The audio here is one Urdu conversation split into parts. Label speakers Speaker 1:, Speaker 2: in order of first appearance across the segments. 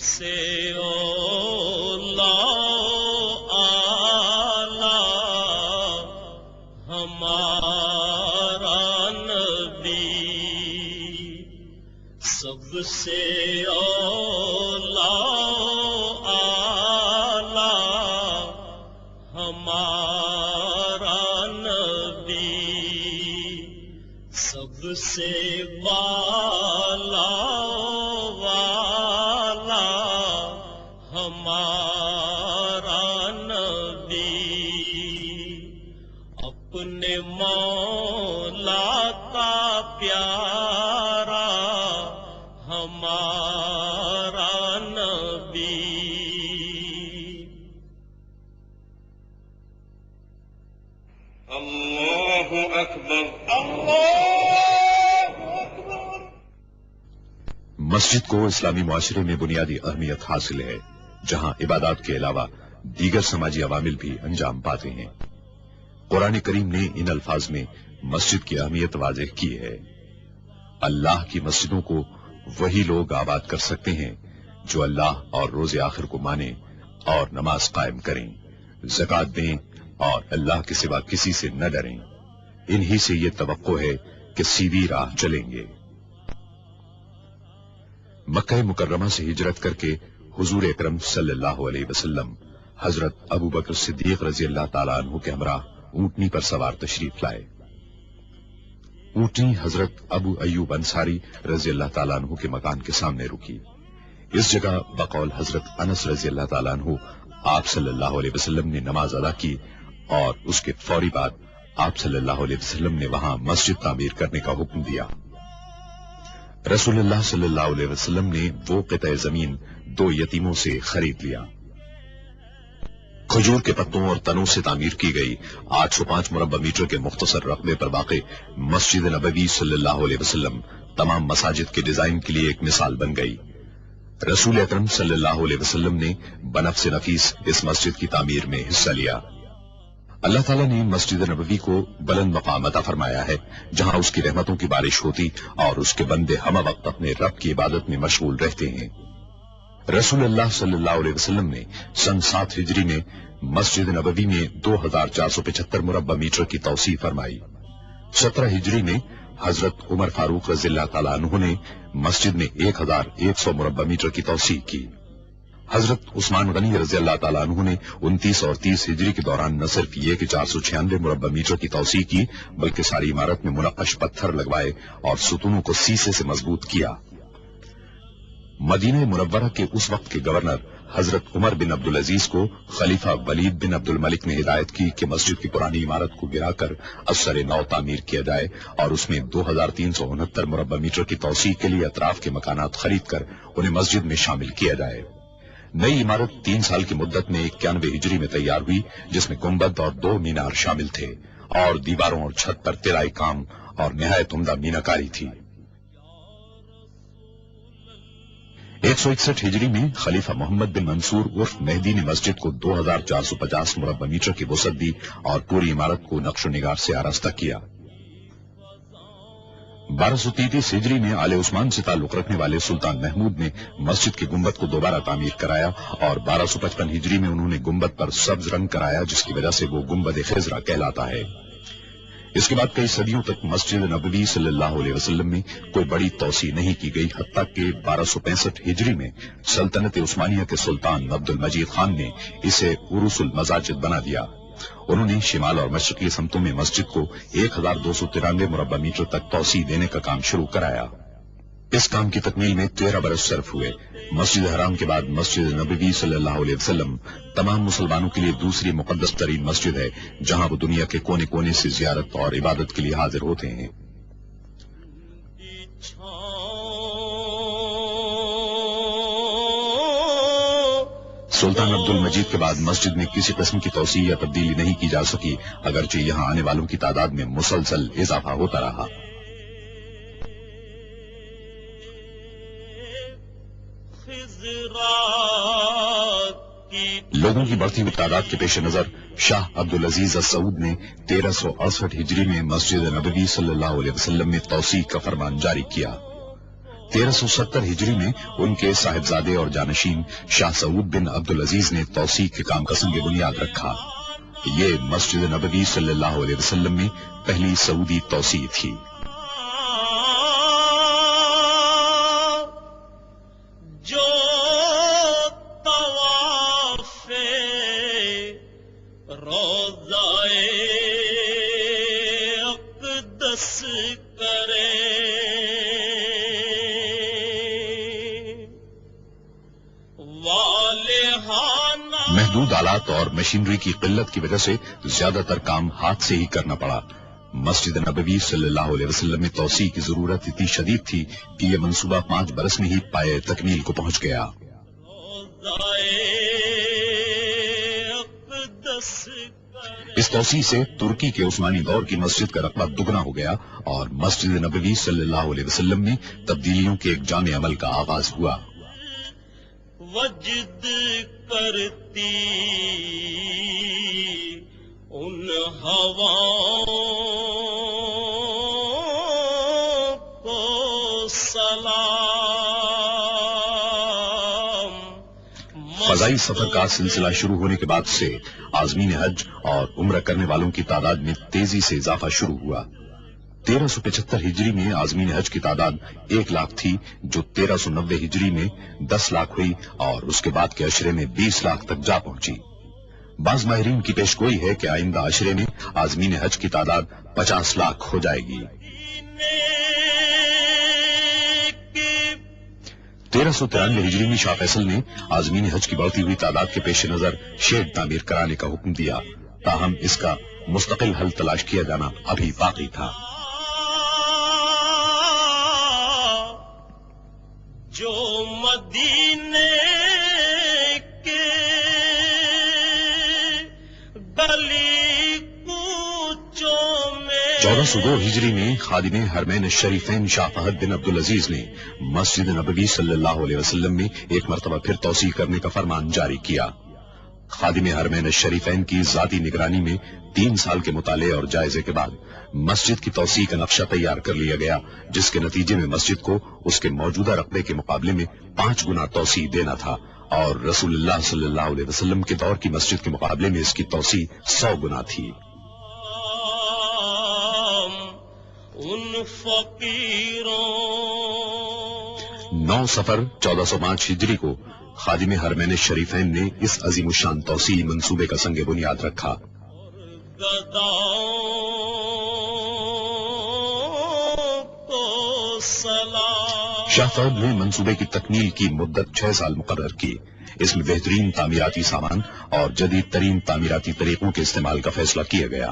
Speaker 1: سے اولا آلہ ہمارا نبی، سب سے اولا آلہ ہمارا نبی، سب سے والا ہمارا نبی، اپنے مولا کا پیارا ہمارا نبی۔
Speaker 2: اللہ اکبر، اللہ اکبر۔
Speaker 3: مسجد کو اسلامی معاشرے میں بنیادی اہمیت حاصل ہے، جہاں عبادات کے علاوہ دیگر سماجی عوامل بھی انجام پاتے ہیں۔ قرآن کریم نے ان الفاظ میں مسجد کی اہمیت واضح کی ہے۔ اللہ کی مسجدوں کو وہی لوگ آباد کر سکتے ہیں جو اللہ اور روز آخر کو مانیں اور نماز قائم کریں، زکوٰۃ دیں اور اللہ کے سوا کسی سے نہ ڈریں۔ انہی سے یہ توقع ہے کہ سیدھی راہ چلیں گے۔ مکہ مکرمہ سے ہجرت کر کے حضور اکرم صلی اللہ علیہ وسلم حضرت ابو بکر صدیق رضی اللہ تعالیٰ عنہ کے ہمراہ اونٹنی پر سوار تشریف لائے۔ اونٹنی حضرت ابو ایوب انصاری رضی اللہ تعالیٰ عنہ کے مکان کے سامنے رکی۔ اس جگہ بقول حضرت انس رضی اللہ تعالیٰ عنہ آپ صلی اللہ علیہ وسلم نے نماز ادا کی اور اس کے فوری بعد آپ صلی اللہ علیہ وسلم نے وہاں مسجد تعمیر کرنے کا حکم دیا۔ رسول اللہ صلی اللہ علیہ وسلم نے وہ قطع زمین 2 یتیموں سے خرید لیا۔ کھجور کے پتوں اور تنوں سے تعمیر کی گئی 805 مربع میٹر کے مختصر رقبے پر واقع مسجد نبوی صلی اللہ علیہ وسلم تمام مساجد کے ڈیزائن کے لیے ایک مثال بن گئی۔ رسول اکرم صلی اللہ علیہ وسلم نے بنفس نفیس اس مسجد کی تعمیر میں حصہ لیا۔ اللہ تعالیٰ نے مسجد نبوی کو بلند مقام عطا فرمایا ہے، جہاں اس کی رحمتوں کی بارش ہوتی اور اس کے بندے ہم وقت اپنے رب کی عبادت میں مشغول رہتے ہیں۔ رسول اللہ صلی اللہ علیہ وسلم نے سن 7 ہجری میں مسجد نبوی میں 2475 مربع میٹر کی توسیع فرمائی۔ 17 ہجری میں حضرت عمر فاروق رضی اللہ تعالیٰ عنہ نے مسجد میں 1100 مربع میٹر کی توسیع کی۔ حضرت عثمان غنی رضی اللہ تعالیٰ عنہ نے 29 اور 30 ہجری کے دوران نہ صرف یہ کہ 496 مربع میٹر کی توسیع کی، بلکہ ساری عمارت میں منقش پتھر لگوائے اور ستونوں کو سیسے سے مضبوط کیا۔ مدینہ منورہ کے اس وقت کے گورنر حضرت عمر بن عبدالعزیز کو خلیفہ ولید بن عبد الملک نے ہدایت کی کہ مسجد کی پرانی عمارت کو گرا کر اثر نو تعمیر کیا جائے اور اس میں 2369 مربع میٹر کی توسیع کے لیے اطراف کے مکانات خرید کر انہیں مسجد میں شامل کیا جائے۔ نئی عمارت 3 سال کی مدت میں 91 ہجری میں تیار ہوئی، جس میں گنبد اور 2 مینار شامل تھے اور دیواروں اور چھت پر طلائی کام اور نہایت عمدہ میناکاری تھی۔ 161 ہجری میں خلیفہ محمد بن منصور عرف مہدی نے مسجد کو 2450 مربع میٹر کی وسعت دی اور پوری عمارت کو نقش و نگار سے آراستہ کیا۔ 1233 ہجری میں آل عثمان سے تعلق رکھنے والے سلطان محمود نے مسجد کے گنبد کو دوبارہ تعمیر کرایا اور 1255 ہجری میں انہوں نے گنبد پر سبز رنگ کرایا، جس کی وجہ سے وہ گنبد خضرا کہلاتا ہے۔ اس کے بعد کئی صدیوں تک مسجد نبوی صلی اللہ علیہ وسلم میں کوئی بڑی توسیع نہیں کی گئی، حتیٰ کہ 1265 ہجری میں سلطنت عثمانیہ کے سلطان عبد المجید خان نے اسے عروس المساجد بنا دیا۔ انہوں نے شمال اور مشرقی سمتوں میں مسجد کو 1293 مربع میٹر تک توسیع دینے کا کام شروع کرایا۔ اس کام کی تکمیل میں 13 برس صرف ہوئے۔ مسجد حرام کے بعد مسجد نبوی صلی اللہ علیہ وسلم تمام مسلمانوں کے لیے دوسری مقدس ترین مسجد ہے، جہاں وہ دنیا کے کونے کونے سے زیارت اور عبادت کے لیے حاضر ہوتے ہیں۔ سلطان عبد المجید کے بعد مسجد میں کسی قسم کی توسیع یا تبدیلی نہیں کی جا سکی، اگرچہ یہاں آنے والوں کی تعداد میں مسلسل اضافہ ہوتا رہا۔ لوگوں کی بڑھتی ہوئی تعداد کے پیش نظر شاہ عبدالعزیز السعود نے 1368 ہجری میں مسجد نبوی صلی اللہ علیہ وسلم میں توسیع کا فرمان جاری کیا۔ 1370 ہجری میں ان کے صاحبزادے اور جانشین شاہ سعود بن عبدالعزیز نے توسیع کے کام کا سنگ بنیاد رکھا۔ یہ مسجد نبوی صلی اللہ علیہ وسلم میں پہلی سعودی توسیع تھی۔
Speaker 1: جو طواف روضہ اقدس کرے،
Speaker 3: محدود آلات اور مشینری کی قلت کی وجہ سے زیادہ تر کام ہاتھ سے ہی کرنا پڑا۔ مسجد نبوی صلی اللہ علیہ وسلم میں توسیع کی ضرورت اتنی شدید تھی کہ یہ منصوبہ 5 برس میں ہی پائے تکمیل کو پہنچ گیا۔ اس توسیع سے ترکی کے عثمانی دور کی مسجد کا رقبہ دگنا ہو گیا اور مسجد نبوی صلی اللہ علیہ وسلم میں تبدیلیوں کے ایک جامع عمل کا آغاز ہوا۔
Speaker 1: وجد کرتی ان ہواؤں کو سلام۔
Speaker 3: فضائی سفر کا سلسلہ شروع ہونے کے بعد سے عازمین حج اور عمرہ کرنے والوں کی تعداد میں تیزی سے اضافہ شروع ہوا۔ 1375 ہجری میں عازمین حج کی تعداد 1 لاکھ تھی، جو 1390 ہجری میں 10 لاکھ ہوئی اور اس کے بعد کے عشرے میں 20 لاکھ تک جا پہنچی۔ بعض ماہرین کی پیش گوئی ہے کہ آئندہ عشرے میں عازمین حج کی تعداد 50 لاکھ ہو جائے گی۔ 1393 ہجری میں شاہ فیصل نے عازمین حج کی بڑھتی ہوئی تعداد کے پیش نظر شیڈ تعمیر کرانے کا حکم دیا، تاہم اس کا مستقل حل تلاش کیا جانا ابھی باقی تھا۔
Speaker 1: جو مدینے کے گلی کوچوں میں
Speaker 3: 1402 ہجری میں خادم حرمین الشریفین شاہ فہد بن عبدالعزیز نے مسجد نبوی صلی اللہ علیہ وسلم میں ایک مرتبہ پھر توسیع کرنے کا فرمان جاری کیا۔ خادم حرمین الشریفین کی ذاتی نگرانی میں 3 سال کے مطالعے اور جائزے کے بعد مسجد کی توسیع کا نقشہ تیار کر لیا گیا، جس کے نتیجے میں مسجد کو اس کے موجودہ رقبے کے مقابلے میں 5 گنا توسیع دینا تھا، اور رسول اللہ صلی اللہ علیہ وسلم کے دور کی مسجد کے مقابلے میں اس کی توسیع 100 گنا تھی۔
Speaker 1: ان فقیروں
Speaker 3: 9 صفر 1405 ہجری کو خادم حرمین الشریفین نے اس عظیم الشان توسیع منصوبے کا سنگ بنیاد رکھا۔
Speaker 1: گداؤں کو سلام۔
Speaker 3: شاہ فہد نے منصوبے کی تکمیل کی مدت 6 سال مقرر کی۔ اس میں بہترین تعمیراتی سامان اور جدید ترین تعمیراتی طریقوں کے استعمال کا فیصلہ کیا گیا۔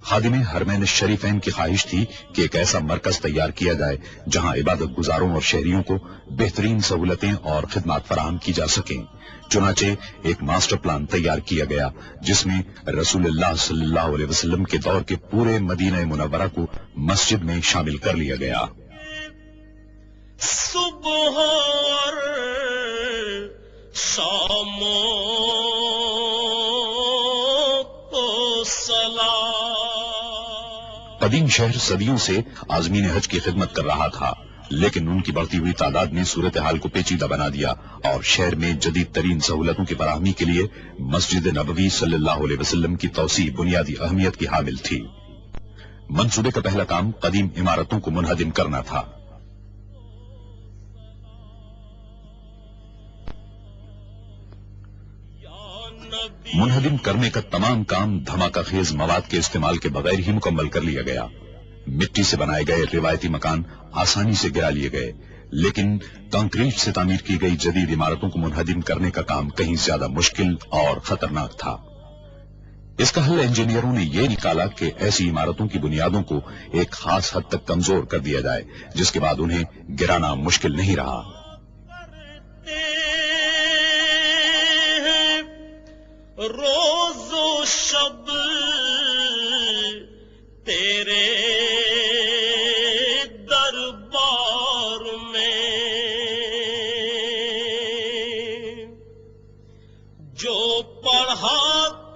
Speaker 3: خادم حرمین الشریفین کی خواہش تھی کہ ایک ایسا مرکز تیار کیا جائے جہاں عبادت گزاروں اور شہریوں کو بہترین سہولتیں اور خدمات فراہم کی جا سکیں۔ چنانچہ ایک ماسٹر پلان تیار کیا گیا جس میں رسول اللہ صلی اللہ علیہ وسلم کے دور کے پورے مدینہ منورہ کو مسجد میں شامل کر لیا گیا۔
Speaker 1: صبح اور شام کو سلام۔
Speaker 3: قدیم شہر صدیوں سے عازمین حج کی خدمت کر رہا تھا، لیکن ان کی بڑھتی ہوئی تعداد نے صورتحال کو پیچیدہ بنا دیا اور شہر میں جدید ترین سہولتوں کی فراہمی کے لیے مسجد نبوی صلی اللہ علیہ وسلم کی توسیع بنیادی اہمیت کی حامل تھی۔ منصوبے کا پہلا کام قدیم عمارتوں کو منہدم کرنا تھا۔ منہدم کرنے کا تمام کام دھماکہ خیز مواد کے استعمال کے بغیر ہی مکمل کر لیا گیا۔ مٹی سے بنائے گئے روایتی مکان آسانی سے گرا لیے گئے، لیکن کنکریٹ سے تعمیر کی گئی جدید عمارتوں کو منہدم کرنے کا کام کہیں زیادہ مشکل اور خطرناک تھا۔ اس کا حل انجینئروں نے یہ نکالا کہ ایسی عمارتوں کی بنیادوں کو ایک خاص حد تک کمزور کر دیا جائے، جس کے بعد انہیں گرانا مشکل نہیں رہا۔
Speaker 1: روز و شب تیرے دربار میں جو پڑھا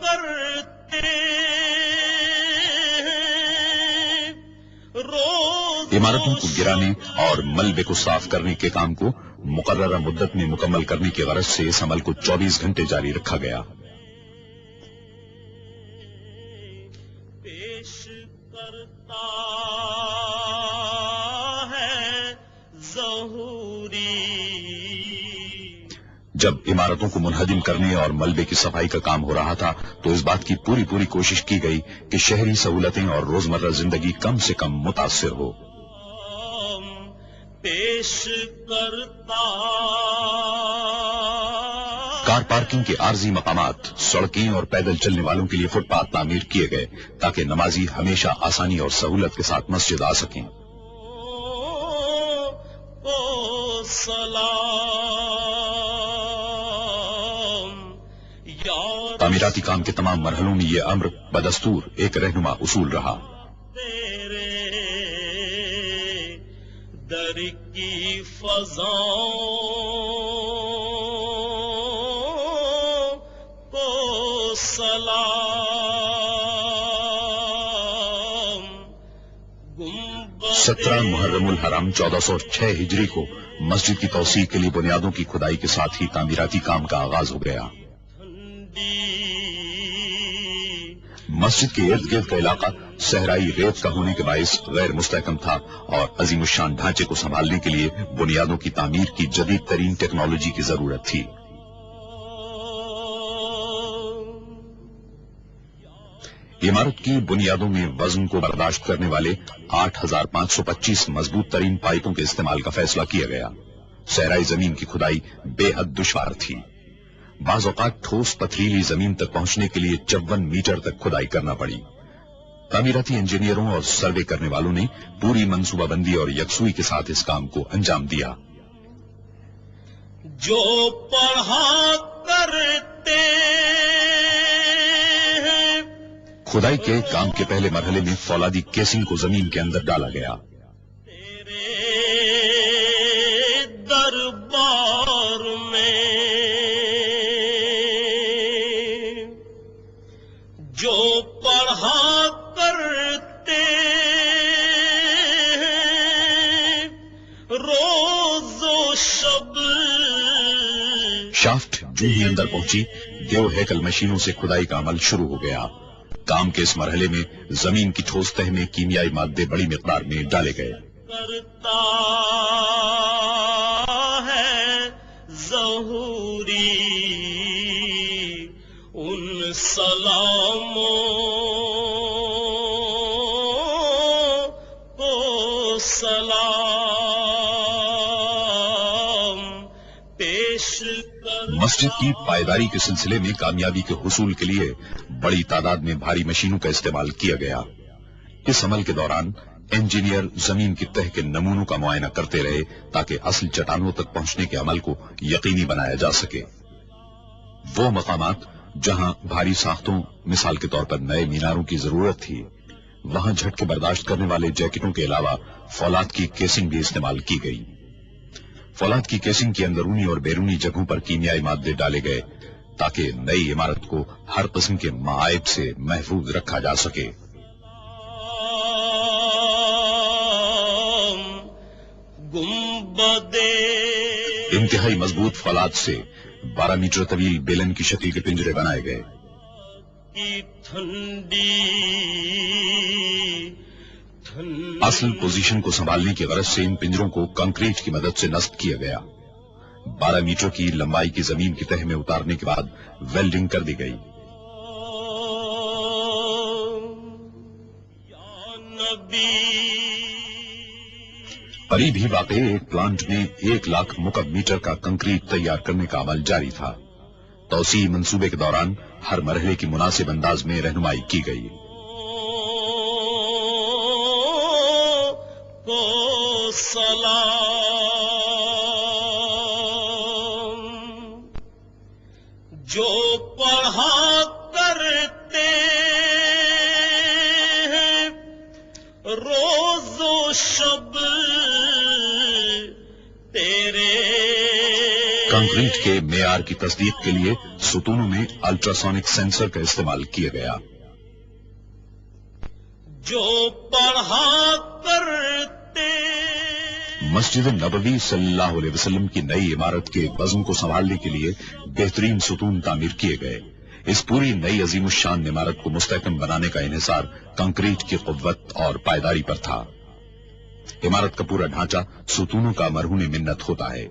Speaker 1: کرتے روز
Speaker 3: عمارتوں کو گرانے اور ملبے کو صاف کرنے کے کام کو مقررہ مدت میں مکمل کرنے کی غرض سے اس عمل کو 24 گھنٹے جاری رکھا گیا۔
Speaker 1: پیش کرتا ہے ظہوری۔
Speaker 3: جب عمارتوں کو منہدم کرنے اور ملبے کی صفائی کا کام ہو رہا تھا تو اس بات کی پوری کوشش کی گئی کہ شہری سہولتیں اور روزمرہ زندگی کم سے کم متاثر ہو۔
Speaker 1: پیش کرتا
Speaker 3: کار پارکنگ کے عارضی مقامات، سڑکیں اور پیدل چلنے والوں کے لیے فٹ پاتھ تعمیر کیے گئے تاکہ نمازی ہمیشہ آسانی اور سہولت کے ساتھ مسجد آ سکیں۔ تعمیراتی کام کے تمام مرحلوں میں یہ امر بدستور ایک رہنما اصول رہا۔
Speaker 1: در کی فضاؤں کو سلام۔
Speaker 3: 17 محرم الحرام 1406 ہجری کو مسجد کی توسیع کے لیے بنیادوں کی کھدائی کے ساتھ ہی تعمیراتی کام کا آغاز ہو گیا۔ مسجد کے ارد گرد کا علاقہ صحرائی ریت کا ہونے کے باعث غیر مستحکم تھا اور عظیم الشان ڈھانچے کو سنبھالنے کے لیے بنیادوں کی تعمیر کی جدید ترین ٹیکنالوجی کی ضرورت تھی۔ عمارت کی بنیادوں میں وزن کو برداشت کرنے والے 8525 مضبوط ترین پائپوں کے استعمال کا فیصلہ کیا گیا۔ صحرائی زمین کی کھدائی بے حد دشوار تھی۔ بعض اوقات ٹھوس پتھریلی زمین تک پہنچنے کے لیے 54 میٹر تک کھدائی کرنا پڑی۔ تعمیراتی انجینئروں اور سروے کرنے والوں نے پوری منصوبہ بندی اور یکسوئی کے ساتھ اس کام کو انجام دیا۔
Speaker 1: جو پڑھا کرتے ہیں
Speaker 3: کھدائی کے کام کے پہلے مرحلے میں فولادی کیسنگ کو زمین کے اندر ڈالا گیا۔
Speaker 1: تیرے دربار میں جو پڑھا کرتے ہیں روز و شب۔
Speaker 3: شافٹ جو ہی اندر پہنچی، دیو ہیکل مشینوں سے کھدائی کا عمل شروع ہو گیا۔ کام کے اس مرحلے میں زمین کی ٹھوس تہ میں کیمیائی مادے بڑی مقدار میں ڈالے گئے۔
Speaker 1: کرتا ہے ظہوری ان سلاموں کو سلام پیش کر۔
Speaker 3: مسجد کی پائیداری کے سلسلے میں کامیابی کے حصول کے لیے بڑی تعداد میں بھاری مشینوں کا استعمال کیا گیا۔ اس عمل کے دوران انجینئر زمین کی تہ کے نمونوں کا معائنہ کرتے رہے تاکہ اصل چٹانوں تک پہنچنے کے عمل کو یقینی بنایا جا سکے۔ وہ مقامات جہاں بھاری ساختوں، مثال کے طور پر نئے میناروں کی ضرورت تھی، وہاں جھٹکے برداشت کرنے والے جیکٹوں کے علاوہ فولاد کی کیسنگ بھی استعمال کی گئی۔ فولاد کی کیسنگ کی اندرونی اور بیرونی جگہوں پر کیمیائی مادے ڈالے گئے تاکہ نئی عمارت کو ہر قسم کے معائب سے محفوظ رکھا جا سکے۔ انتہائی مضبوط فولاد سے 12 میٹر طویل بیلن کی شکل کے پنجرے بنائے گئے۔ اصل پوزیشن کو سنبھالنے کی غرض سے ان پنجروں کو کنکریٹ کی مدد سے نصب کیا گیا۔ 12 میٹر کی لمبائی کی زمین کی تہ میں اتارنے کے بعد ویلڈنگ کر دی گئی۔ قریب ہی واقع ایک پلانٹ میں 1 لاکھ مکعب میٹر کا کنکریٹ تیار کرنے کا عمل جاری تھا۔ توسیع منصوبے کے دوران ہر مرحلے کی مناسب انداز میں رہنمائی کی گئی۔
Speaker 1: کو سلام جو پڑھا کرتے ہیں روز و شب تیرے۔
Speaker 3: کنکریٹ کے معیار کی تصدیق کے لیے ستونوں میں الٹراسونک سینسر کا استعمال کیا گیا۔
Speaker 1: جو پڑھا کرتے
Speaker 3: مسجد نبوی صلی اللہ علیہ وسلم کی نئی عمارت کے وزن کو سنبھالنے کے لیے بہترین ستون تعمیر کیے گئے. اس پوری نئی عظیم الشان عمارت کو مستحکم بنانے کا انحصار کنکریٹ کی قوت اور پائیداری پر تھا. عمارت کا پورا ڈھانچہ ستونوں کا مرہون منت ہوتا ہے.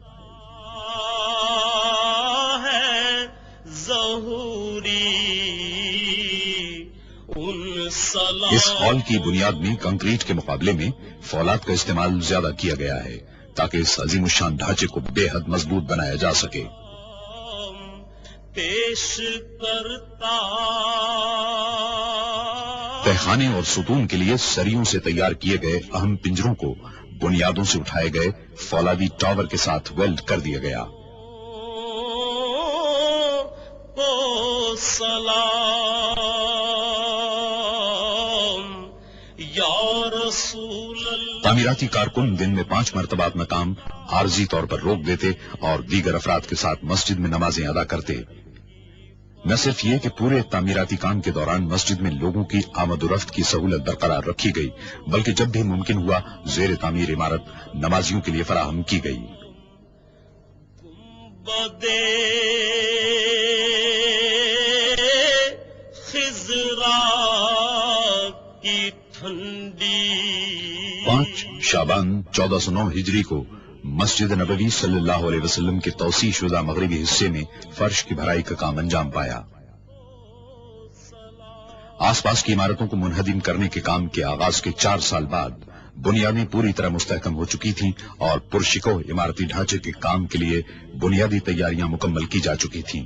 Speaker 3: اس ہال کی بنیاد میں کنکریٹ کے مقابلے میں فولاد کا استعمال زیادہ کیا گیا ہے تاکہ اس عظیم الشان ڈھانچے کو بے حد مضبوط بنایا جا سکے.
Speaker 1: پیش کرتا
Speaker 3: تہخانے اور ستون کے لیے سریوں سے تیار کیے گئے اہم پنجروں کو بنیادوں سے اٹھائے گئے فولادی ٹاور کے ساتھ ویلڈ کر دیا گیا.
Speaker 1: سلام یا رسول اللہ.
Speaker 3: تعمیراتی کارکن دن میں 5 مرتبہ اپنا کام عارضی طور پر روک دیتے اور دیگر افراد کے ساتھ مسجد میں نمازیں ادا کرتے. نہ صرف یہ کہ پورے تعمیراتی کام کے دوران مسجد میں لوگوں کی آمد و رفت کی سہولت برقرار رکھی گئی بلکہ جب بھی ممکن ہوا زیر تعمیر عمارت نمازیوں کے لیے فراہم کی گئی.
Speaker 1: کی ٹھنڈی
Speaker 3: 5 شعبان 1409 ہجری کو مسجد نبوی صلی اللہ علیہ وسلم کے توسیع شدہ مغربی حصے میں فرش کی بھرائی کا کام انجام پایا. آس پاس کی عمارتوں کو منہدم کرنے کے کام کے آغاز کے 4 سال بعد بنیادیں پوری طرح مستحکم ہو چکی تھیں اور پرشکو عمارتی ڈھانچے کے کام کے لیے بنیادی تیاریاں مکمل کی جا چکی تھیں.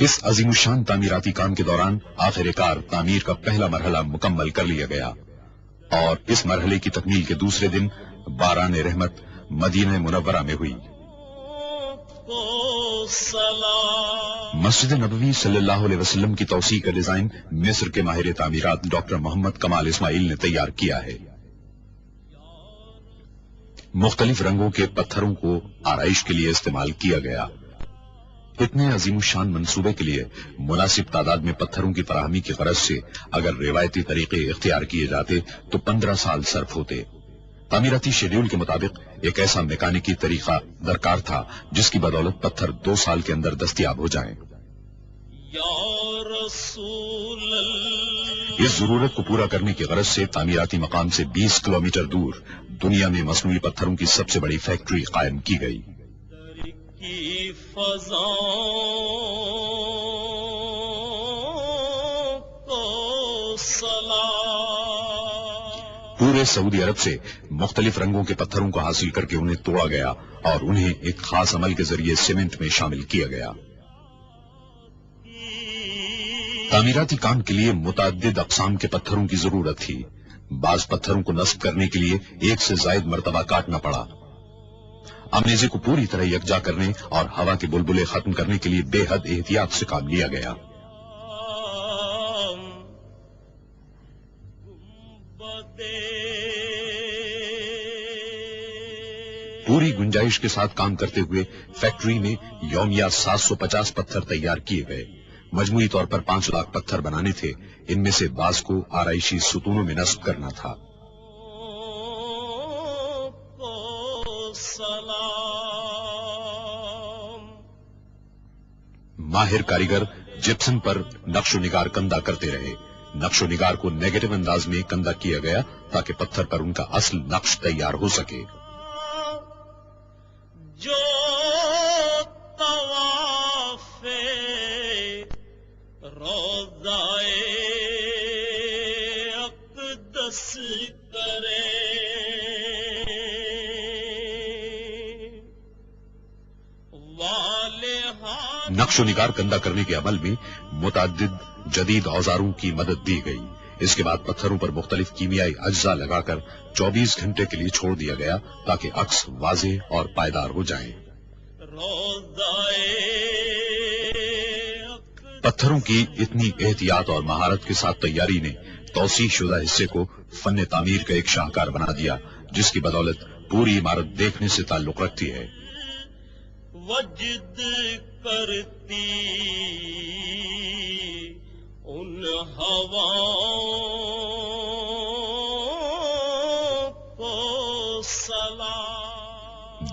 Speaker 3: اس عظیم الشان تعمیراتی کام کے دوران آخر کار تعمیر کا پہلا مرحلہ مکمل کر لیا گیا اور اس مرحلے کی تکمیل کے دوسرے دن باران رحمت مدینہ منورہ میں ہوئی. مسجد نبوی صلی اللہ علیہ وسلم کی توسیع کا ڈیزائن مصر کے ماہر تعمیرات ڈاکٹر محمد کمال اسماعیل نے تیار کیا ہے. مختلف رنگوں کے پتھروں کو آرائش کے لیے استعمال کیا گیا. اتنے عظیم الشان منصوبے کے لیے مناسب تعداد میں پتھروں کی فراہمی کی غرض سے اگر روایتی طریقے اختیار کیے جاتے تو 15 سال صرف ہوتے. تعمیراتی شیڈیول کے مطابق ایک ایسا میکانکی طریقہ درکار تھا جس کی بدولت پتھر 2 سال کے اندر دستیاب ہو جائیں.
Speaker 1: یا رسول اللہ.
Speaker 3: اس ضرورت کو پورا کرنے کی غرض سے تعمیراتی مقام سے 20 کلومیٹر دور دنیا میں مصنوعی پتھروں کی سب سے بڑی فیکٹری قائم کی گئی.
Speaker 1: کی فضا کو سلام.
Speaker 3: پورے سعودی عرب سے مختلف رنگوں کے پتھروں کو حاصل کر کے انہیں توڑا گیا اور انہیں ایک خاص عمل کے ذریعے سیمنٹ میں شامل کیا گیا. تعمیراتی کام کے لیے متعدد اقسام کے پتھروں کی ضرورت تھی. بعض پتھروں کو نصب کرنے کے لیے 1 سے زائد مرتبہ کاٹنا پڑا. امیزے کو پوری طرح یکجا کرنے اور ہوا کے بلبلے ختم کرنے کے لیے بے حد احتیاط سے کام لیا گیا. پوری گنجائش کے ساتھ کام کرتے ہوئے فیکٹری میں یومیہ 750 پتھر تیار کیے گئے. مجموعی طور پر 5 لاکھ پتھر بنانے تھے. ان میں سے بعض کو آرائشی ستونوں میں نصب کرنا تھا. ماہر کاریگر جپسن پر نقش و نگار کندہ کرتے رہے. نقش و نگار کو نیگیٹو انداز میں کندہ کیا گیا تاکہ پتھر پر ان کا اصل نقش تیار ہو سکے.
Speaker 1: جو طواف روضائے اقدس کرے
Speaker 3: نقش و نگار کندہ کرنے کے عمل میں متعدد جدید اوزاروں کی مدد دی گئی. اس کے بعد پتھروں پر مختلف کیمیائی اجزاء لگا کر 24 گھنٹے کے لیے چھوڑ دیا گیا تاکہ عکس واضح اور پائیدار ہو جائیں. پتھروں کی اتنی احتیاط اور مہارت کے ساتھ تیاری نے توسیع شدہ حصے کو فن تعمیر کا ایک شاہکار بنا دیا جس کی بدولت پوری عمارت دیکھنے سے تعلق رکھتی ہے.
Speaker 1: وجد کرتی ان ہواؤں کو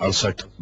Speaker 3: 68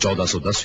Speaker 3: 1410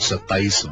Speaker 3: 27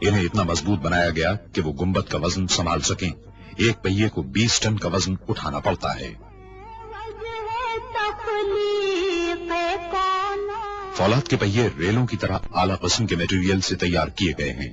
Speaker 3: انہیں اتنا مضبوط بنایا گیا کہ وہ گنبد کا وزن سنبھال سکیں. ایک پہیے کو 20 ٹن کا وزن اٹھانا پڑتا ہے. فولاد کے پہیے ریلوں کی طرح اعلیٰ قسم کے میٹیریل سے تیار کیے گئے ہیں.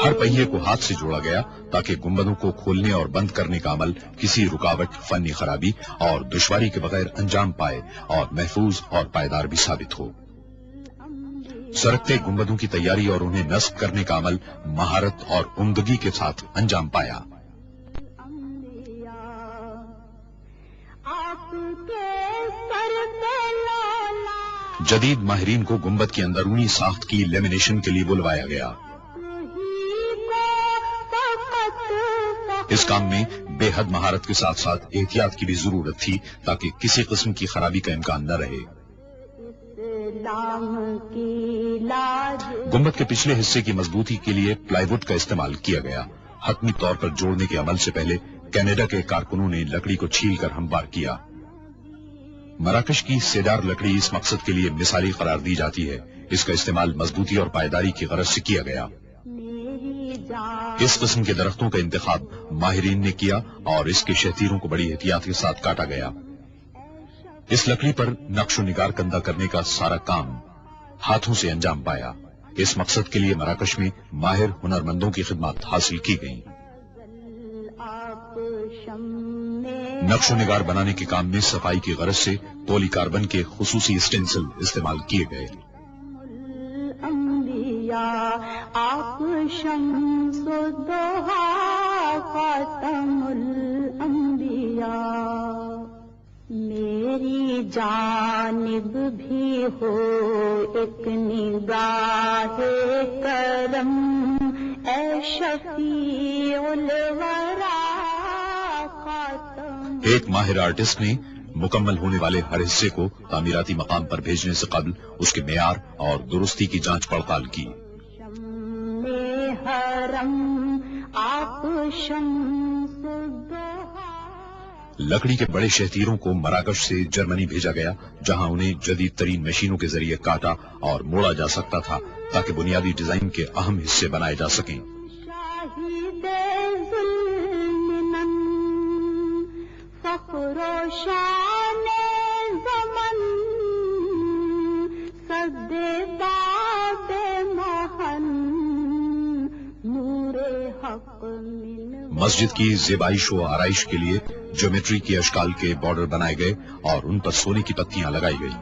Speaker 3: ہر پہیے کو ہاتھ سے جوڑا گیا تاکہ گنبدوں کو کھولنے اور بند کرنے کا عمل کسی رکاوٹ، فنی خرابی اور دشواری کے بغیر انجام پائے اور محفوظ اور پائیدار بھی ثابت ہو. سرکتے گنبدوں کی تیاری اور انہیں نصب کرنے کا عمل مہارت اور عمدگی کے ساتھ انجام پایا. جدید ماہرین کو گنبد کی اندرونی ساخت کی لیمینیشن کے لیے بلوایا گیا. اس کام میں بے حد مہارت کے ساتھ ساتھ احتیاط کی بھی ضرورت تھی تاکہ کسی قسم کی خرابی کا امکان نہ رہے. گنبد کے پچھلے حصے کی مضبوطی کے لیے پلائی ووڈ کا استعمال کیا گیا. حتمی طور پر جوڑنے کے عمل سے پہلے کینیڈا کے کارکنوں نے لکڑی کو چھیل کر ہموار کیا. مراکش کی سیڈار لکڑی اس مقصد کے لیے مثالی قرار دی جاتی ہے. اس کا استعمال مضبوطی اور پائیداری کی غرض سے کیا گیا. اس قسم کے درختوں کا انتخاب ماہرین نے کیا اور اس کے شہتیروں کو بڑی احتیاط کے ساتھ کاٹا گیا. اس لکڑی پر نقش و نگار کندہ کرنے کا سارا کام ہاتھوں سے انجام پایا. اس مقصد کے لیے مراکش میں ماہر ہنرمندوں کی خدمات حاصل کی گئیں. نقش و نگار بنانے کے کام میں صفائی کی غرض سے پولی کاربن کے خصوصی اسٹینسل استعمال کیے گئے.
Speaker 4: آپ شمس الضحا خاتم الانبیاء، میری جانب بھی ہو ایک نگاہ کرم، اے شفیع الورا خاتم.
Speaker 3: ایک ماہر آرٹسٹ نے مکمل ہونے والے ہر حصے کو تعمیراتی مقام پر بھیجنے سے قبل اس کے معیار اور درستی کی جانچ پڑتال کی. لکڑی کے بڑے شہتیروں کو مراکش سے جرمنی بھیجا گیا جہاں انہیں جدید ترین مشینوں کے ذریعے کاٹا اور موڑا جا سکتا تھا تاکہ بنیادی ڈیزائن کے اہم حصے بنائے جا سکیں. مسجد کی زیبائش و آرائش کے لیے جیومیٹری کی اشکال کے بارڈر بنائے گئے اور ان پر سونے کی پتیاں لگائی گئی.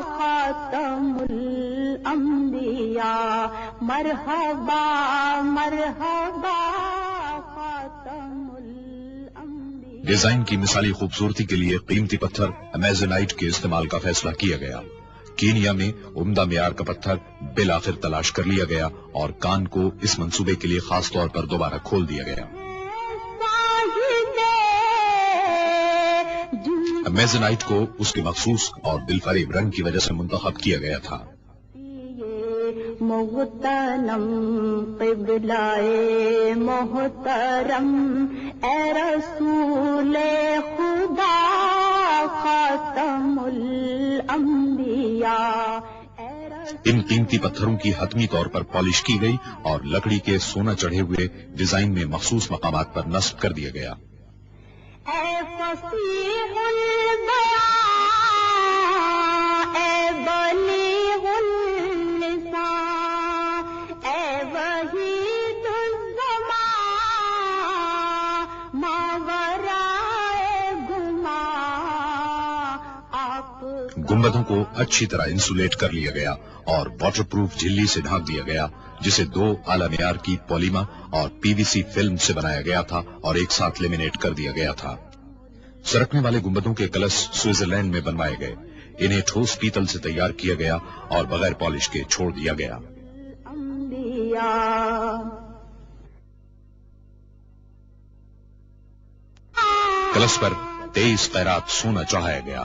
Speaker 4: خاتم الانبیاء، مرحبا مرحبا خاتم الانبیاء.
Speaker 3: ڈیزائن کی مثالی خوبصورتی کے لیے قیمتی پتھر امیزونائٹ کے استعمال کا فیصلہ کیا گیا. کینیا میں عمدہ معیار کا پتھر بالآخر تلاش کر لیا گیا اور کان کو اس منصوبے کے لیے خاص طور پر دوبارہ کھول دیا گیا. امیزونائٹ کو اس کے مخصوص اور دلفریب رنگ کی وجہ سے منتخب کیا گیا تھا.
Speaker 4: محترم قبلائے محترم، اے رسول خدا خاتم الانبیاء.
Speaker 3: ان قیمتی پتھروں کی حتمی طور پر پالش کی گئی اور لکڑی کے سونا چڑھے ہوئے ڈیزائن میں مخصوص مقامات پر نصب کر دیا گیا.
Speaker 4: اے فصیح البیاں، اے بلیغ اللسان، اے وحید الزمان، ماورائے گما. آپ
Speaker 3: گنبدوں کو اچھی طرح انسولیٹ کر لیا گیا اور واٹر پروف جھلی سے ڈھانک دیا گیا جسے 2 اعلی معیار کی پولیما اور پی وی سی فلم سے بنایا گیا تھا اور ایک ساتھ لیمینیٹ کر دیا گیا تھا. سرکنے والے گنبدوں کے کلش سوئٹزرلینڈ میں بنوائے گئے. انہیں ٹھوس پیتل سے تیار کیا گیا اور بغیر پالش کے چھوڑ دیا گیا. کلش پر 23 قیرات سونا چڑھایا گیا.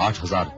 Speaker 3: 8000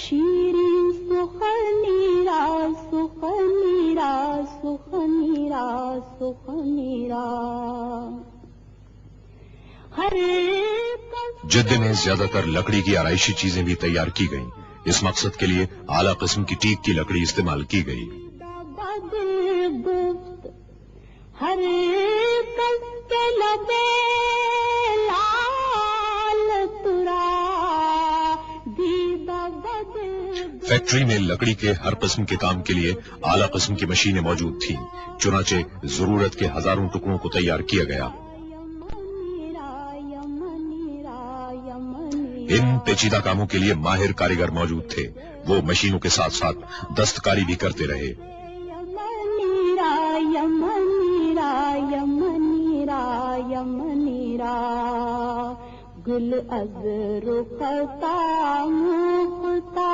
Speaker 4: شیرین سخنی را سخنی را سخنی را سخنی را ہر
Speaker 3: جدے میں زیادہ تر لکڑی کی آرائشی چیزیں بھی تیار کی گئیں. اس مقصد کے لیے اعلیٰ قسم کی ٹیک کی لکڑی استعمال کی گئی.
Speaker 4: بدل گفت ہر کس کے لبے لال ترا دیدہ بدل.
Speaker 3: فیکٹری میں لکڑی کے ہر قسم کے کام کے لیے اعلیٰ قسم کی مشینیں موجود تھیں. چنانچہ ضرورت کے ہزاروں ٹکڑوں کو تیار کیا گیا. ان پیچیدہ کاموں کے لیے ماہر کاریگر موجود تھے. وہ مشینوں کے ساتھ ساتھ دستکاری بھی کرتے رہے.
Speaker 4: یمنیرا یمنیرا یمنیرا یمنیرا گل از رختا مختا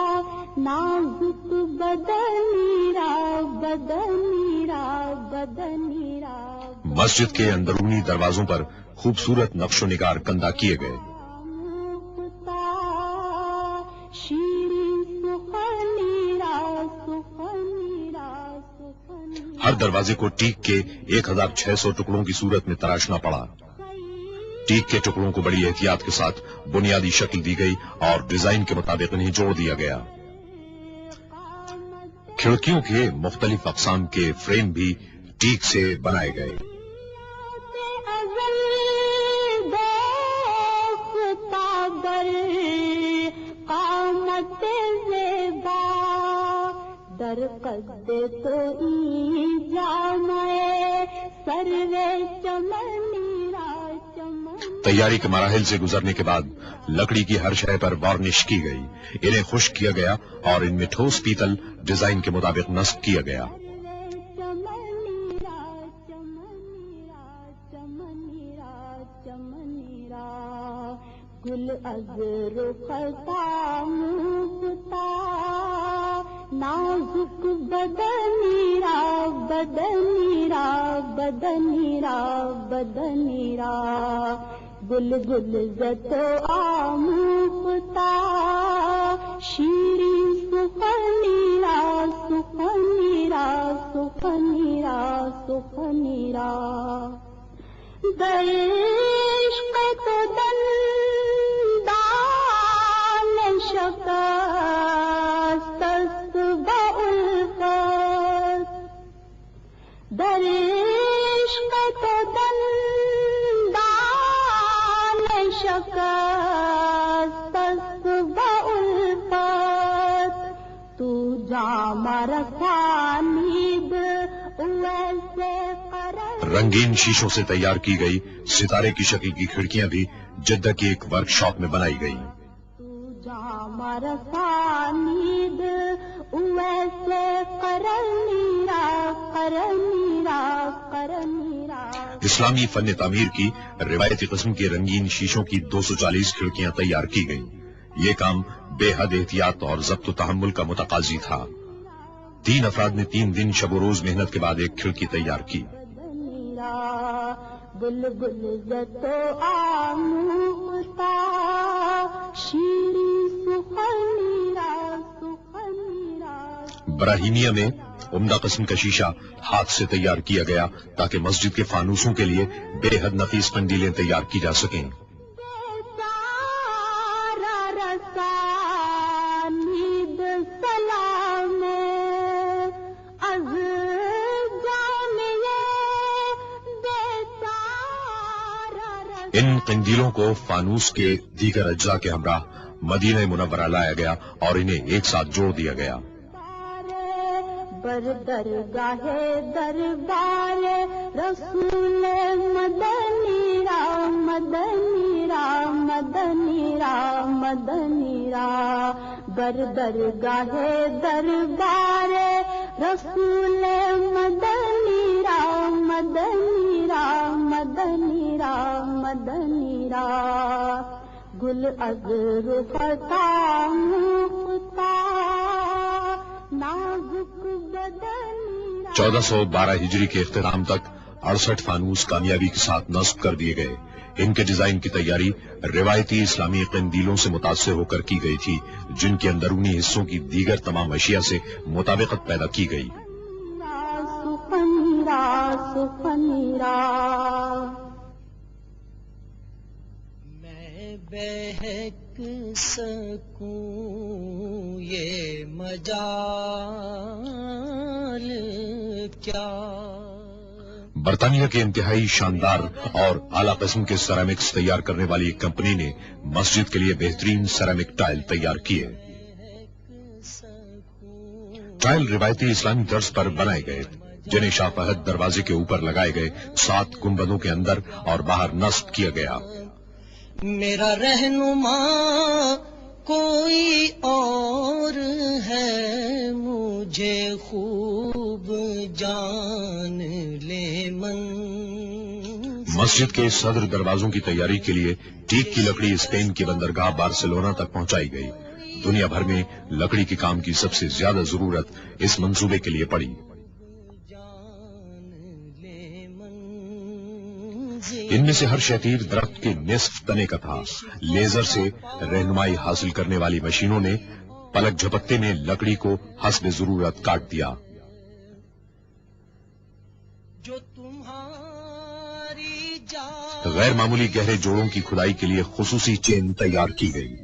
Speaker 4: نازک بدنیرا بدنیرا بدنیرا.
Speaker 3: مسجد کے اندرونی دروازوں پر خوبصورت نقش و نگار کندہ کیے گئے. ہر دروازے کو ٹیک کے 1600 ٹکڑوں کی صورت میں تراشنا پڑا. ٹیک کے ٹکڑوں کو بڑی احتیاط کے ساتھ بنیادی شکل دی گئی اور ڈیزائن کے مطابق انہیں جوڑ دیا گیا. کھڑکیوں کے مختلف اقسام کے فریم بھی ٹیک سے بنائے گئے.
Speaker 4: در قد تو ای جامعے سروے چمنیرا چمن.
Speaker 3: تیاری کے مراحل سے گزرنے کے بعد لکڑی کی ہر شے پر وارنش کی گئی. انہیں خشک کیا گیا اور ان میں ٹھوس پیتل ڈیزائن کے مطابق نصب کیا گیا.
Speaker 4: چمنیرا چمنیرا چمنیرا چمنیرا گل از رختا مختا نازک بدنیرا بدنیرا بدنیرا بدنیرا گل گل زتو آموختا شیرین سخنیرا سخنیرا سخنیرا سخنیرا در عشق تو دندان شکست در عشق تو دندان شکست بألفت تو جام رسانید ویسے قرار.
Speaker 3: رنگین شیشوں سے تیار کی گئی ستارے کی شکل کی کھڑکیاں بھی جدہ کی ایک ورک شاپ میں بنائی گئی.
Speaker 4: تو جام رسانید ویسے قرنیرا قرنیرا قرنیرا.
Speaker 3: اسلامی فن تعمیر کی روایتی قسم کے رنگین شیشوں کی 240 کھڑکیاں تیار کی گئیں. یہ کام بے حد احتیاط اور ضبط و تحمل کا متقاضی تھا. 3 افراد نے 3 دن شب و روز محنت کے بعد ایک کھڑکی تیار کی.
Speaker 4: بلبل زتو آموختا شیرین سخنیرا سخنیرا.
Speaker 3: براہیمیا میں عمدہ قسم کا شیشہ ہاتھ سے تیار کیا گیا تاکہ مسجد کے فانوسوں کے لیے بے حد نفیس قندیلیں تیار کی جا سکیں.
Speaker 4: سارا رسانید سلام از جامعے بیچارہ رسان.
Speaker 3: ان قندیلوں کو فانوس کے دیگر اجزاء کے ہمراہ مدینہ منورہ لایا گیا اور انہیں ایک ساتھ جوڑ دیا گیا.
Speaker 4: بر درگاہ دربار رسول مدنی رام مدنی رام مدنی رام مدنی رام بر درگاہ دربار رسول مدنی رام مدنی رام مدنی رام مدنی رام گل از رختا مختا
Speaker 3: 1412 ہجری کے اختتام تک 68 فانوس کامیابی کے ساتھ نصب کر دیے گئے. ان کے ڈیزائن کی تیاری روایتی اسلامی قندیلوں سے متاثر ہو کر کی گئی تھی، جن کے اندرونی حصوں کی دیگر تمام اشیاء سے مطابقت پیدا کی گئی۔
Speaker 1: میں بہک سکوں یہ مجال کیا۔
Speaker 3: برطانیہ کے انتہائی شاندار اور اعلیٰ قسم کے سیرامکس تیار کرنے والی ایک کمپنی نے مسجد کے لیے بہترین سیرامک ٹائل تیار کیے۔ ٹائل روایتی اسلامی طرز پر بنائے گئے، جنہیں شاہ فہد دروازے کے اوپر لگائے گئے 7 گنبدوں کے اندر اور باہر نصب کیا گیا۔
Speaker 1: میرا رہنما کوئی اور ہے، مجھے خوب جان لے من۔
Speaker 3: مسجد کے صدر دروازوں کی تیاری کے لیے ٹیک کی لکڑی اسپین کی بندرگاہ بارسلونا تک پہنچائی گئی۔ دنیا بھر میں لکڑی کے کام کی سب سے زیادہ ضرورت اس منصوبے کے لیے پڑی۔ ان میں سے ہر شتیر درخت کے نصف تنے کا تھا۔ لیزر سے رہنمائی حاصل کرنے والی مشینوں نے پلک جھپکتے میں لکڑی کو حسب ضرورت کاٹ دیا۔
Speaker 1: جو تمہاری
Speaker 3: غیر معمولی گہرے جوڑوں کی کھدائی کے لیے خصوصی چین تیار کی گئی۔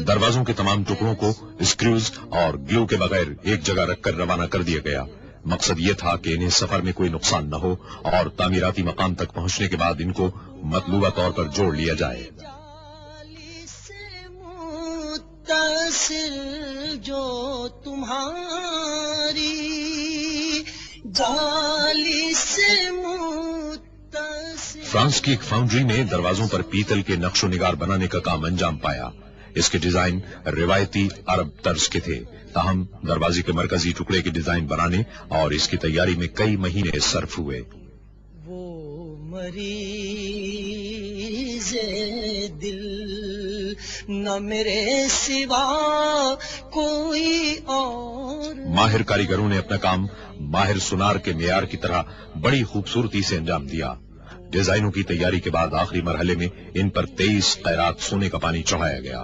Speaker 3: دروازوں کے تمام ٹکڑوں کو اسکریوز اور گلو کے بغیر ایک جگہ رکھ کر روانہ کر دیا گیا۔ مقصد یہ تھا کہ انہیں سفر میں کوئی نقصان نہ ہو اور تعمیراتی مقام تک پہنچنے کے بعد ان کو مطلوبہ طور پر جوڑ لیا جائے۔
Speaker 1: جو تمہاری جالی سے متصل۔
Speaker 3: فرانس کی ایک فاؤنڈری نے دروازوں پر پیتل کے نقش و نگار بنانے کا کام انجام پایا۔ اس کے ڈیزائن روایتی عرب طرز کے تھے، تاہم دروازے کے مرکزی ٹکڑے کے ڈیزائن بنانے اور اس کی تیاری میں کئی مہینے صرف ہوئے۔
Speaker 1: وہ مریض دل نہ میرے سوا کوئی اور۔
Speaker 3: ماہر کاریگروں نے اپنا کام ماہر سونار کے معیار کی طرح بڑی خوبصورتی سے انجام دیا۔ ڈیزائنوں کی تیاری کے بعد آخری مرحلے میں ان پر 23 قیرات سونے کا پانی چڑھایا گیا۔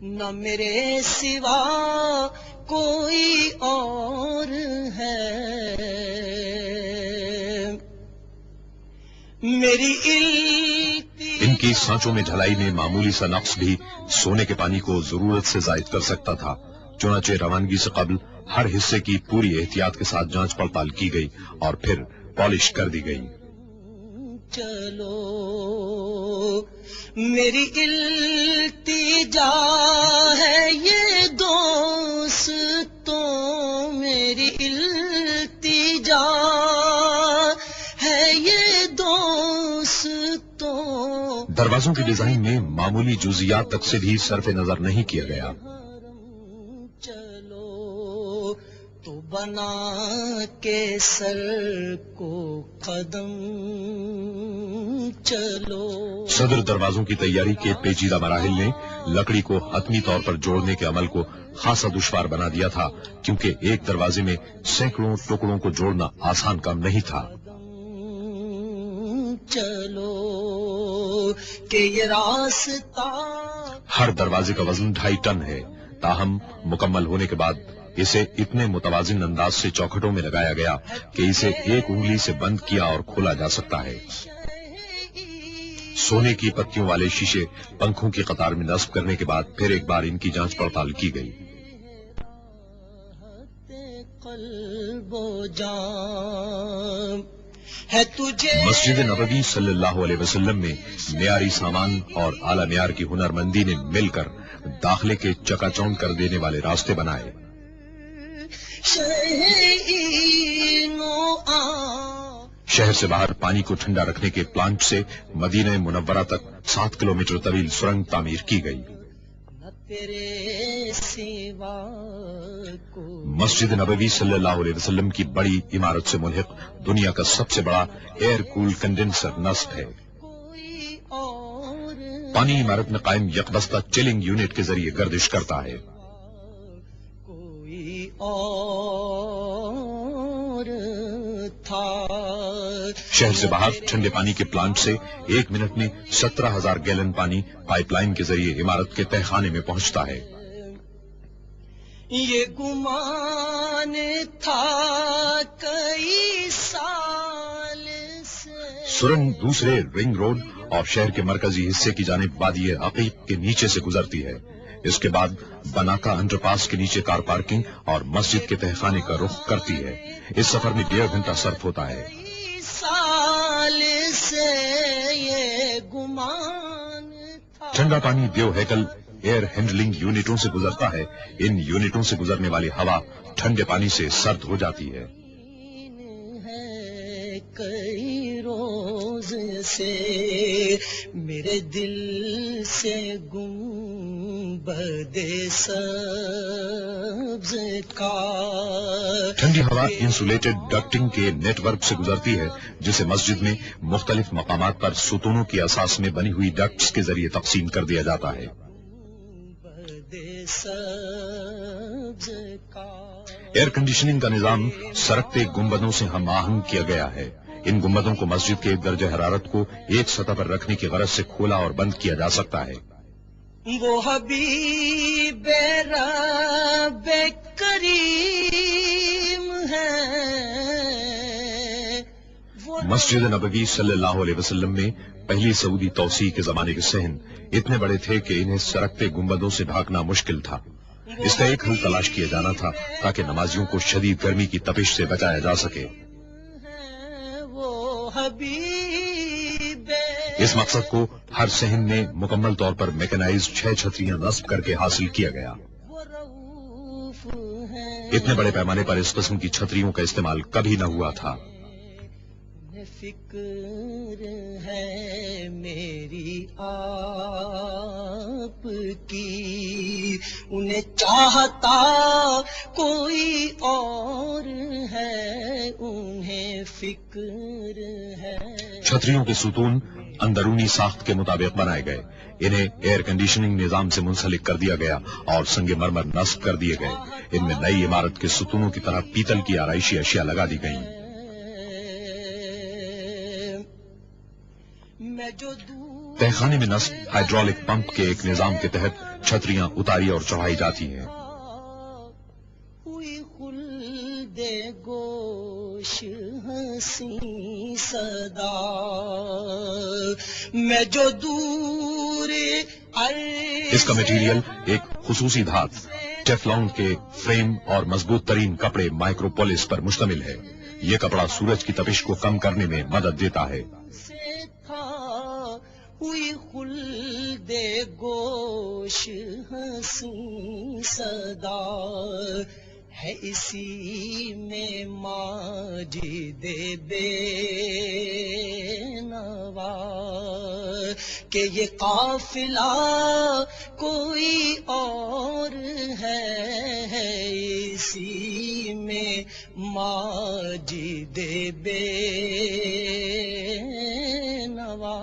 Speaker 1: نہ میرے سوا کوئی اور ہے، میری
Speaker 3: ان کی سانچوں میں ڈھلائی میں معمولی سا نقص بھی سونے کے پانی کو ضرورت سے زائد کر سکتا تھا۔ چنانچہ روانگی سے قبل ہر حصے کی پوری احتیاط کے ساتھ جانچ پڑتال کی گئی اور پھر پالش کر دی گئی۔
Speaker 1: چلو میری التجا ہے یہ دوستوں، میری التجا ہے یہ دوستوں۔
Speaker 3: دروازوں کے ڈیزائن میں معمولی جزیات تک سے بھی صرف نظر نہیں کیا گیا۔
Speaker 1: چلو تو بنا کے سر کو قدم چلو۔
Speaker 3: صدر دروازوں کی تیاری کے پیچیدہ مراحل نے لکڑی کو حتمی طور پر جوڑنے کے عمل کو خاصا دشوار بنا دیا تھا، کیونکہ ایک دروازے میں سینکڑوں ٹکڑوں کو جوڑنا آسان کام نہیں تھا۔
Speaker 1: چلو کہ یہ راستہ
Speaker 3: ہر دروازے کا وزن 2.5 ٹن ہے، تاہم مکمل ہونے کے بعد اسے اتنے متوازن انداز سے چوکھٹوں میں لگایا گیا کہ اسے ایک انگلی سے بند کیا اور کھولا جا سکتا ہے۔ سونے کی پتیوں والے شیشے پنکھوں کی قطار میں نصب کرنے کے بعد پھر ایک بار ان کی جانچ پڑتال کی گئی۔
Speaker 1: قلب و جان ہے تجھے
Speaker 3: مسجد نبوی صلی اللہ علیہ وسلم میں معیاری سامان اور اعلی معیار کی ہنرمندی نے مل کر داخلے کے چکا چوند کر دینے والے راستے بنائے۔ شہر سے باہر پانی کو ٹھنڈا رکھنے کے پلانٹ سے مدینہ منورہ تک 7 کلومیٹر طویل سرنگ تعمیر کی گئی۔ مسجد نبوی صلی اللہ علیہ وسلم کی بڑی عمارت سے ملحق دنیا کا سب سے بڑا ایئر کول کنڈینسر نصب ہے۔ پانی عمارت میں قائم یکبستہ چلنگ یونٹ کے ذریعے گردش کرتا ہے۔
Speaker 1: کوئی اور تھا
Speaker 3: شہر سے باہر ٹھنڈے پانی کے پلانٹ سے 1 منٹ میں 17,000 گیلن پانی پائپ لائن کے ذریعے عمارت کے تہخانے میں پہنچتا ہے.
Speaker 1: یہ گمان تھا کئی سال سے.
Speaker 3: سرنگ دوسرے رنگ روڈ اور شہر کے مرکزی حصے کی جانب وادی عقیق کے نیچے سے گزرتی ہے. اس کے بعد بناکا انڈر پاس کے نیچے کار پارکنگ اور مسجد کے تہخانے کا رخ کرتی ہے. اس سفر میں 1.5 گھنٹہ صرف ہوتا ہے.
Speaker 1: سال سے یہ گمان تھا.
Speaker 3: ٹھنڈا پانی دیو ہیکل ایئر ہینڈلنگ یونٹوں سے گزرتا ہے. ان یونٹوں سے گزرنے والی ہوا ٹھنڈے پانی سے سرد ہو جاتی ہے.
Speaker 1: کئی روز سے میرے دل سے گنبد سبز کا.
Speaker 3: ٹھنڈی ہوا انسولیٹڈ ڈکٹنگ کے نیٹ ورک سے گزرتی ہے جسے مسجد میں مختلف مقامات پر ستونوں کی اساس میں بنی ہوئی ڈکٹس کے ذریعے تقسیم کر دیا جاتا ہے. ایئر کنڈیشننگ کا نظام سرکتے گنبدوں سے ہم آہنگ کیا گیا ہے. ان گنبدوں کو مسجد کے درجہ حرارت کو ایک سطح پر رکھنے کی غرض سے کھولا اور بند کیا جا سکتا ہے.
Speaker 1: وہ حبیب رب کریم ہے.
Speaker 3: مسجد نبوی صلی اللہ علیہ وسلم میں پہلی سعودی توسیع کے زمانے کے صحن اتنے بڑے تھے کہ انہیں سرکتے گنبدوں سے ڈھانکنا مشکل تھا. اس کا ایک حل تلاش کیا جانا تھا تاکہ نمازیوں کو شدید گرمی کی تپش سے بچایا جا سکے. اس مقصد کو ہر صحن میں مکمل طور پر میکنائزڈ 6 چھتریاں نصب کر کے حاصل کیا گیا. اتنے بڑے پیمانے پر اس قسم کی چھتریوں کا استعمال کبھی نہ ہوا تھا.
Speaker 1: فکر ہے میری آپ کی انہیں چاہتا کوئی اور ہے انہیں فکر ہے.
Speaker 3: چھتریوں کے ستون اندرونی ساخت کے مطابق بنائے گئے. انہیں ایئر کنڈیشننگ نظام سے منسلک کر دیا گیا اور سنگ مرمر نصب کر دیے گئے. ان میں نئی عمارت کے ستونوں کی طرح پیتل کی آرائشی اشیاء لگا دی گئیں. تہخانے میں نصب ہائیڈرولک پمپ کے ایک نظام کے تحت چھتریاں اتاری اور چڑھائی جاتی ہیں.
Speaker 1: ہوئی خلد گوش ہنسی صدا میں جو دور
Speaker 3: اس کا میٹیریل ایک خصوصی دھات ٹیفلون کے فریم اور مضبوط ترین کپڑے مائکروپولس پر مشتمل ہے. یہ کپڑا سورج کی تپش کو کم کرنے میں مدد دیتا ہے.
Speaker 1: ہوئی خلد گوش ہنسی صدا ہے اسی میں ماجد بے نوا کہ یہ قافلہ کوئی اور ہے اسی میں ماجد بے نوا.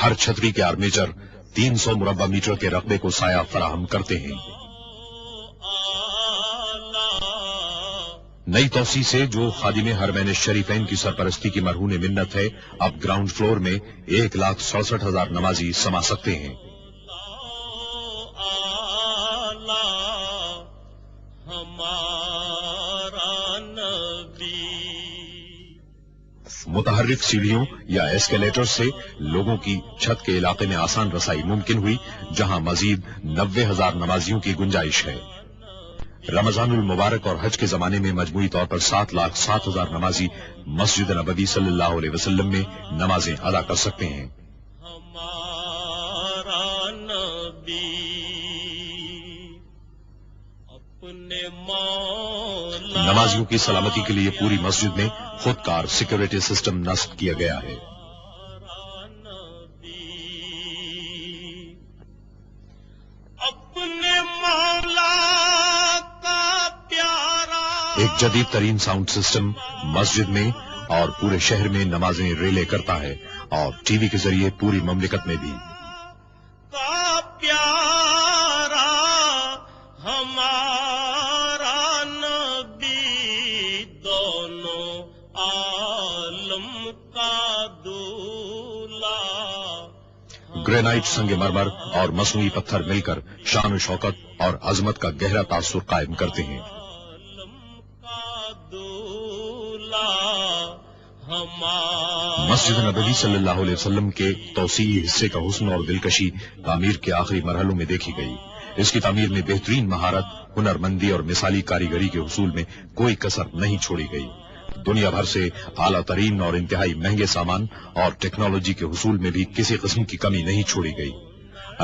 Speaker 3: ہر چھتری کے آرمیچر 300 مربع میٹر کے رقبے کو سایہ فراہم کرتے ہیں. نئی توسیع سے جو خادم حرمین شریفین کی سرپرستی کی مرہون منت ہے اب گراؤنڈ فلور میں 1,67,000 نمازی سما سکتے ہیں. متحرک سیڑھیوں یا ایسکیلیٹر سے لوگوں کی چھت کے علاقے میں آسان رسائی ممکن ہوئی جہاں مزید 90,000 نمازیوں کی گنجائش ہے. رمضان المبارک اور حج کے زمانے میں مجموعی طور پر 7,07,000 نمازی مسجد نبوی صلی اللہ علیہ وسلم میں نمازیں ادا کر سکتے ہیں. نمازیوں کی سلامتی کے لیے پوری مسجد میں خود کار سیکورٹی سسٹم نصب کیا گیا ہے. ایک جدید ترین ساؤنڈ سسٹم مسجد میں اور پورے شہر میں نمازیں ریلے کرتا ہے اور ٹی وی کے ذریعے پوری مملکت میں بھی.
Speaker 2: ہمارا نبی دونوں عالم کا دولا.
Speaker 3: گرینائٹ سنگ مرمر اور مصنوعی پتھر مل کر شان و شوکت اور عظمت کا گہرا تاثر قائم کرتے ہیں. مسجد نبوی صلی اللہ علیہ وسلم کے توسیعی حصے کا حسن اور دلکشی تعمیر کے آخری مرحلوں میں دیکھی گئی. اس کی تعمیر میں بہترین مہارت، ہنرمندی اور مثالی کاریگری کے حصول میں کوئی کسر نہیں چھوڑی گئی. دنیا بھر سے اعلیٰ ترین اور انتہائی مہنگے سامان اور ٹیکنالوجی کے حصول میں بھی کسی قسم کی کمی نہیں چھوڑی گئی.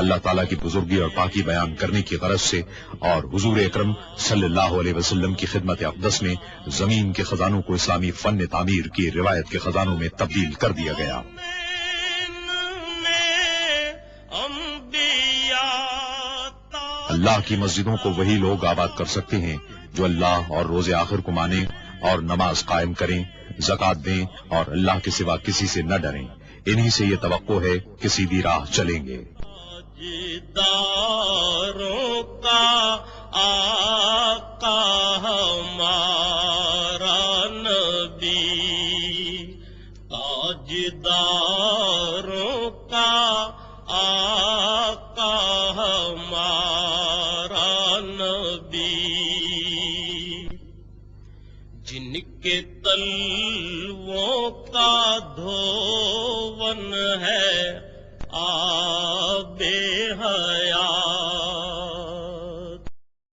Speaker 3: اللہ تعالیٰ کی بزرگی اور پاکی بیان کرنے کی غرض سے اور حضور اکرم صلی اللہ علیہ وسلم کی خدمت اقدس میں زمین کے خزانوں کو اسلامی فن تعمیر کی روایت کے خزانوں میں تبدیل کر دیا گیا. اللہ کی مسجدوں کو وہی لوگ آباد کر سکتے ہیں جو اللہ اور روز آخر کو مانیں اور نماز قائم کریں، زکوٰۃ دیں اور اللہ کے سوا کسی سے نہ ڈریں. انہی سے یہ توقع ہے کہ سیدھی راہ چلیں گے.
Speaker 2: تاجداروں کا آقا ہمارا نبی، تاجداروں کا آقا ہمارا نبی، جن کے تلووں کا دھون ہے